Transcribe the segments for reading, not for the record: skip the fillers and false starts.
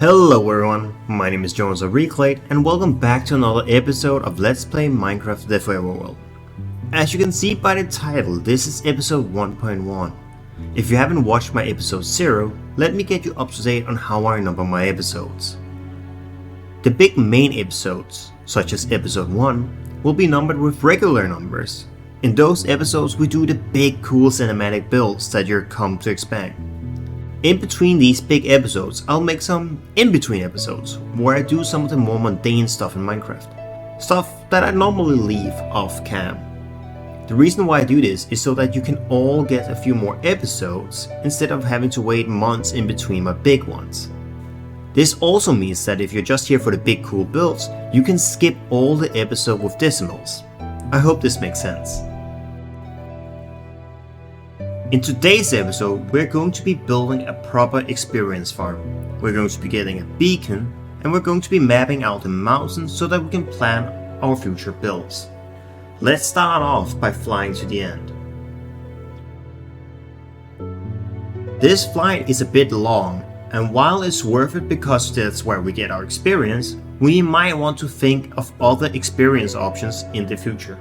Hello everyone, my name is Jonas of Reupload and welcome back to another episode of Let's Play Minecraft The Forever World. As you can see by the title, this is episode 1.1. If you haven't watched my episode 0, let me get you up to date on how I number my episodes. The big main episodes, such as episode 1, will be numbered with regular numbers. In those episodes we do the big cool cinematic builds that you're come to expect. In between these big episodes, I'll make some in-between episodes, where I do some of the more mundane stuff in Minecraft. Stuff that I normally leave off cam. The reason why I do this is so that you can all get a few more episodes, instead of having to wait months in between my big ones. This also means that if you're just here for the big cool builds, you can skip all the episodes with decimals. I hope this makes sense. In today's episode, we're going to be building a proper experience farm. We're going to be getting a beacon, and we're going to be mapping out the mountains so that we can plan our future builds. Let's start off by flying to the end. This flight is a bit long, and while it's worth it because that's where we get our experience, we might want to think of other experience options in the future.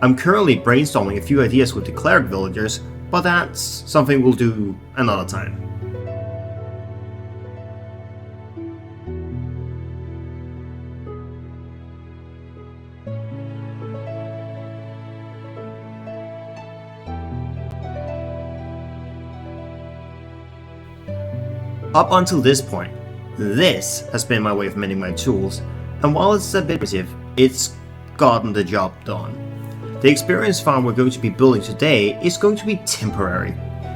I'm currently brainstorming a few ideas with the cleric villagers, but that's something we'll do another time. Up until this point, this has been my way of mending my tools, and while it's a bit repetitive, it's gotten the job done. The experience farm we're going to be building today is going to be temporary.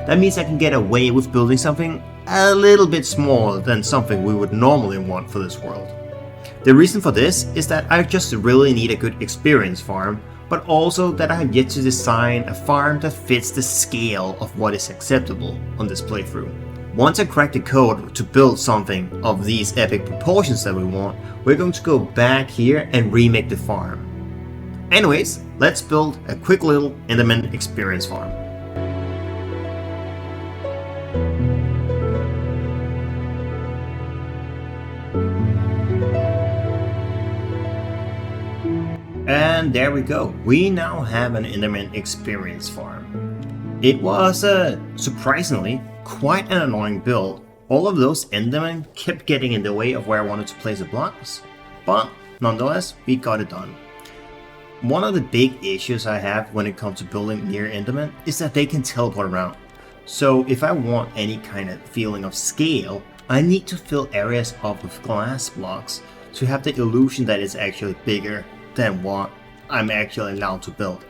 That means I can get away with building something a little bit smaller than something we would normally want for this world. The reason for this is that I just really need a good experience farm, but also that I have yet to design a farm that fits the scale of what is acceptable on this playthrough. Once I crack the code to build something of these epic proportions that we want, we're going to go back here and remake the farm. Anyways, let's build a quick little Enderman experience farm. And there we go, we now have an Enderman experience farm. It was surprisingly quite an annoying build. All of those Endermen kept getting in the way of where I wanted to place the blocks, but nonetheless, we got it done. One of the big issues I have when it comes to building near Enderman is that they can teleport around. So if I want any kind of feeling of scale, I need to fill areas up with glass blocks to have the illusion that it's actually bigger than what I'm actually allowed to build.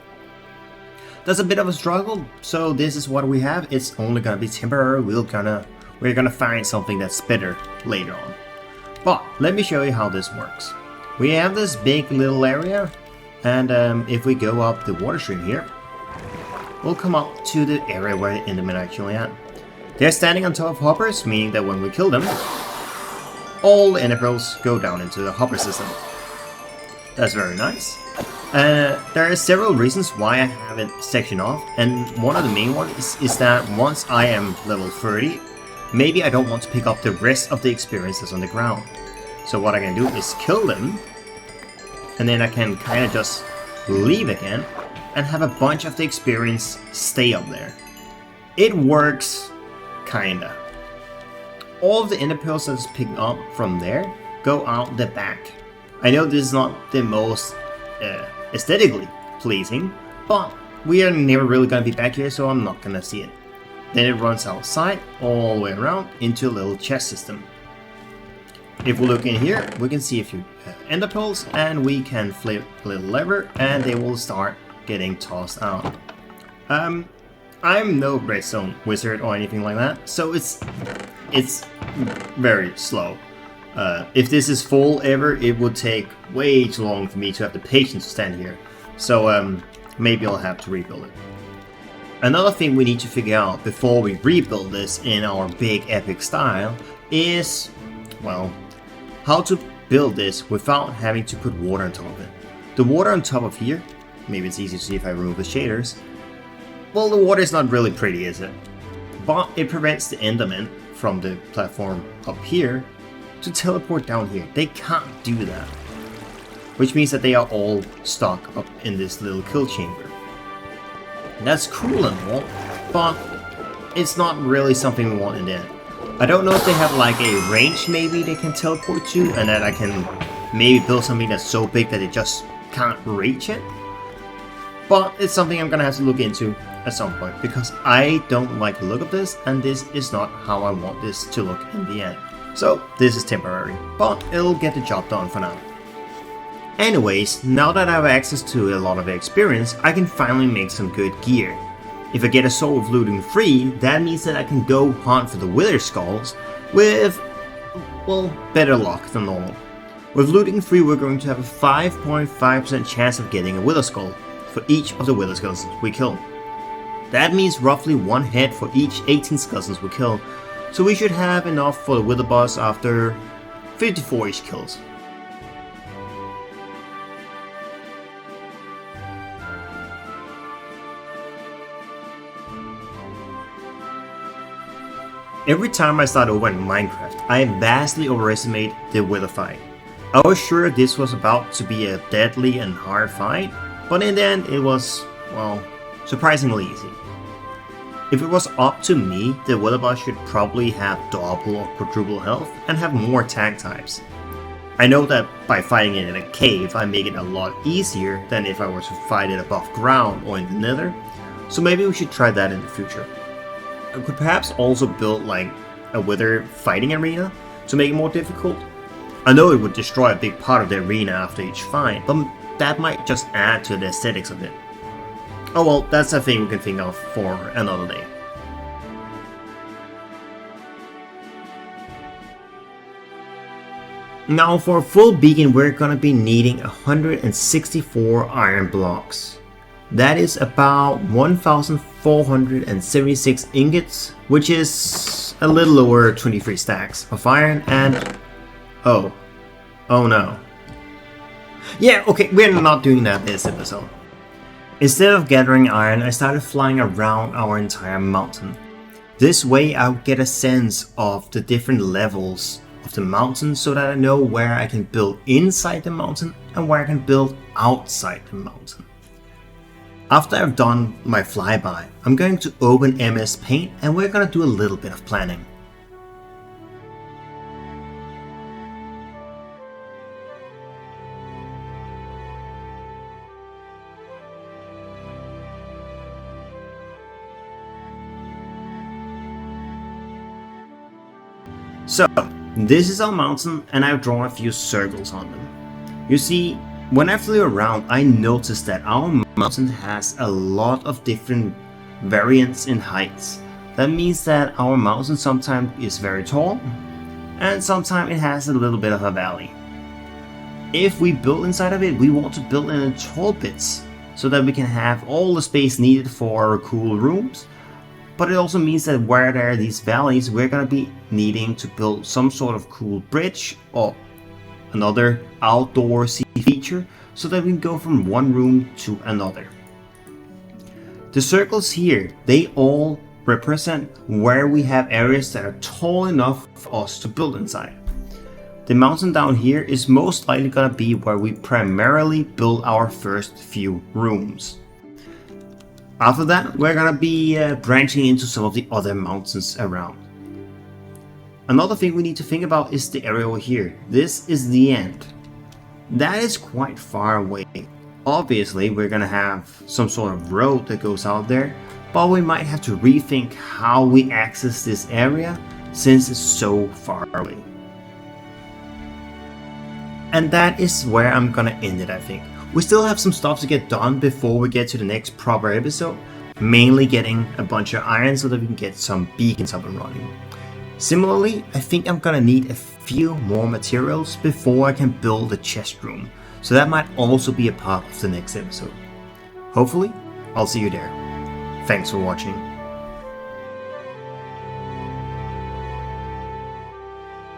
That's a bit of a struggle, so this is what we have. It's only gonna be temporary. We're gonna find something that's better later on. But let me show you how this works. We have this big little area. And if we go up the water stream here, we'll come up to the area where the Endermen actually at. They're standing on top of hoppers, meaning that when we kill them, all the ender pearls go down into the hopper system. That's very nice. There are several reasons why I have it sectioned off, and one of the main ones is that once I am level 30, maybe I don't want to pick up the rest of the experiences on the ground. So what I can do is kill them, and then I can kind of just leave again and have a bunch of the experience stay up there. It works, kinda. All of the ender pearls that's picked up from there go out the back. I know this is not the most aesthetically pleasing, but we are never really gonna be back here, so I'm not gonna see it. Then it runs outside all the way around into a little chest system. If we look in here, we can see a few ender pearls, and we can flip a little lever and they will start getting tossed out. I'm no redstone wizard or anything like that, so it's very slow. If this is full ever, it would take way too long for me to have the patience to stand here, so maybe I'll have to rebuild it. Another thing we need to figure out before we rebuild this in our big epic style is, well, how to build this without having to put water on top of it. The water on top of here, maybe it's easy to see if I remove the shaders. Well, the water is not really pretty, is it? But it prevents the Enderman from the platform up here to teleport down here. They can't do that. Which means that they are all stuck up in this little kill chamber. That's cool and all, but it's not really something we want in the end. I don't know if they have like a range maybe they can teleport to, and that I can maybe build something that's so big that it just can't reach it. But it's something I'm gonna have to look into at some point, because I don't like the look of this, and this is not how I want this to look in the end. So this is temporary, but it'll get the job done for now. Anyways, now that I have access to a lot of experience, I can finally make some good gear. If I get a soul with looting free, that means that I can go hunt for the wither skulls with, well, better luck than normal. With looting free, we're going to have a 5.5% chance of getting a wither skull for each of the wither skeletons we kill. That means roughly 1 head for each 18 skeletons we kill, so we should have enough for the wither boss after 54-ish kills. Every time I start over in Minecraft, I vastly overestimate the wither fight. I was sure this was about to be a deadly and hard fight, but in the end it was, well, surprisingly easy. If it was up to me, the wither boss should probably have double or quadruple health and have more attack types. I know that by fighting it in a cave I make it a lot easier than if I were to fight it above ground or in the nether, so maybe we should try that in the future. I could perhaps also build like a wither fighting arena to make it more difficult. I know it would destroy a big part of the arena after each fight, but that might just add to the aesthetics of it. Oh well, that's a thing we can think of for another day. Now for a full beacon we're gonna be needing 164 iron blocks. That is about 1,476 ingots, which is a little over 23 stacks of iron, and oh no. Yeah, okay, we're not doing that this episode. Instead of gathering iron, I started flying around our entire mountain. This way I'll get a sense of the different levels of the mountain so that I know where I can build inside the mountain and where I can build outside the mountain. After I've done my flyby, I'm going to open MS Paint and we're going to do a little bit of planning. So, this is our mountain and I've drawn a few circles on them. You see, when I flew around, I noticed that our mountain has a lot of different variants in heights. That means that our mountain sometimes is very tall, and sometimes it has a little bit of a valley. If we build inside of it, we want to build in the tall bits, so that we can have all the space needed for our cool rooms. But it also means that where there are these valleys, we're going to be needing to build some sort of cool bridge or another outdoorsy feature so that we can go from one room to another. The circles here, they all represent where we have areas that are tall enough for us to build inside. The mountain down here is most likely going to be where we primarily build our first few rooms. After that, we're going to be branching into some of the other mountains around. Another thing we need to think about is the area over here. This is the end. That is quite far away. Obviously, we're gonna have some sort of road that goes out there, but we might have to rethink how we access this area since it's so far away. And that is where I'm gonna end it, I think. We still have some stuff to get done before we get to the next proper episode, mainly getting a bunch of iron so that we can get some beacons up and running. Similarly, I think I'm gonna need a few more materials before I can build a chest room, so that might also be a part of the next episode. Hopefully, I'll see you there. Thanks for watching.